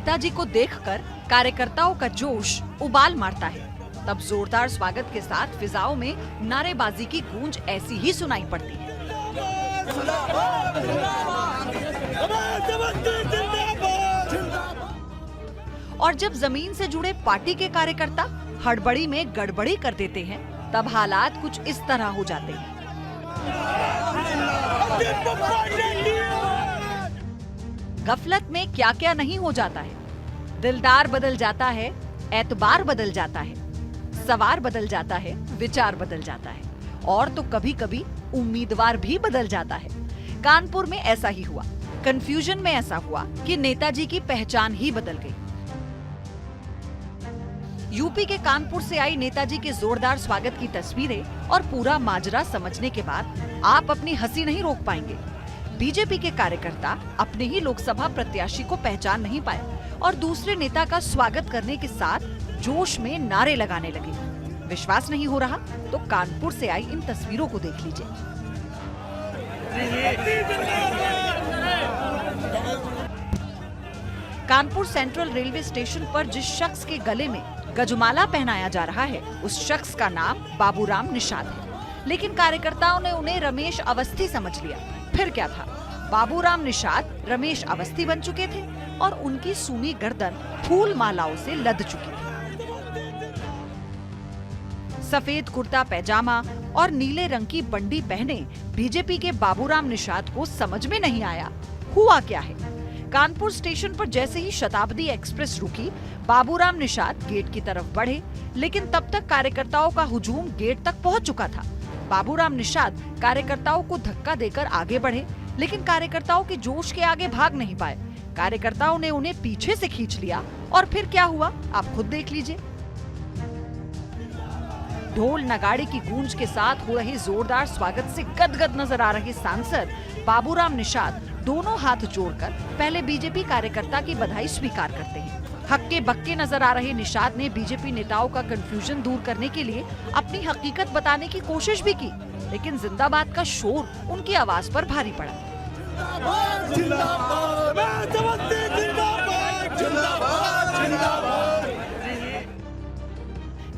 नेताजी को देखकर कार्यकर्ताओं का जोश उबाल मारता है। तब जोरदार स्वागत के साथ फिजाओं में नारेबाजी की गूंज ऐसी ही सुनाई पड़ती है। और जब जमीन से जुड़े पार्टी के कार्यकर्ता हड़बड़ी में गड़बड़ी कर देते हैं, तब हालात कुछ इस तरह हो जाते हैं। गफलत में क्या क्या नहीं हो जाता है। दिलदार बदल जाता है, एतबार बदल जाता है, सवार बदल जाता है, विचार बदल जाता है, और तो कभी कभी उम्मीदवार भी बदल जाता है। कानपुर में ऐसा ही हुआ। कंफ्यूजन में ऐसा हुआ कि नेताजी की पहचान ही बदल गई। यूपी के कानपुर से आई नेताजी के जोरदार स्वागत की तस्वीरें और पूरा माजरा समझने के बाद आप अपनी हंसी नहीं रोक पाएंगे। बीजेपी के कार्यकर्ता अपने ही लोकसभा प्रत्याशी को पहचान नहीं पाए और दूसरे नेता का स्वागत करने के साथ जोश में नारे लगाने लगे। विश्वास नहीं हो रहा तो कानपुर से आई इन तस्वीरों को देख लीजिए। कानपुर सेंट्रल रेलवे स्टेशन पर जिस शख्स के गले में गजमाला पहनाया जा रहा है, उस शख्स का नाम बाबूराम निषाद है, लेकिन कार्यकर्ताओं ने उन्हें रमेश अवस्थी समझ लिया। फिर क्या था, बाबूराम निषाद रमेश अवस्थी बन चुके थे और उनकी सूनी गर्दन फूल मालाओं से लद चुकी थी। सफेद कुर्ता पैजामा और नीले रंग की बंडी पहने बीजेपी के बाबूराम निषाद को समझ में नहीं आया हुआ क्या है। कानपुर स्टेशन पर जैसे ही शताब्दी एक्सप्रेस रुकी, बाबूराम निषाद गेट की तरफ बढ़े, लेकिन तब तक कार्यकर्ताओं का हुजूम गेट तक पहुंच चुका था। बाबूराम निषाद कार्यकर्ताओं को धक्का देकर आगे बढ़े, लेकिन कार्यकर्ताओं के जोश के आगे भाग नहीं पाए। कार्यकर्ताओं ने उन्हें पीछे से खींच लिया और फिर क्या हुआ आप खुद देख लीजिए। ढोल नगाड़े की गूंज के साथ हो रहे जोरदार स्वागत से गदगद नजर आ रहे सांसद बाबूराम निषाद दोनों हाथ जोड़कर पहले बीजेपी कार्यकर्ता की बधाई स्वीकार करते हैं। हक्के बक्के नजर आ रहे निषाद ने बीजेपी नेताओं का कंफ्यूजन दूर करने के लिए अपनी हकीकत बताने की कोशिश भी की, लेकिन जिंदाबाद का शोर उनकी आवाज पर भारी पड़ा।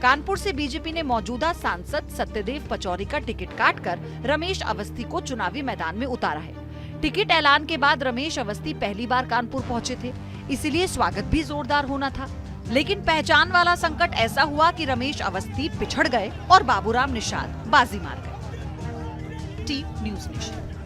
कानपुर से बीजेपी ने मौजूदा सांसद सत्यदेव पचौरी का टिकट काटकर रमेश अवस्थी को चुनावी मैदान में उतारा है। टिकट ऐलान के बाद रमेश अवस्थी पहली बार कानपुर पहुंचे थे, इसीलिए स्वागत भी जोरदार होना था। लेकिन पहचान वाला संकट ऐसा हुआ कि रमेश अवस्थी पिछड़ गए और बाबूराम निषाद बाजी मार गए। Team news nation.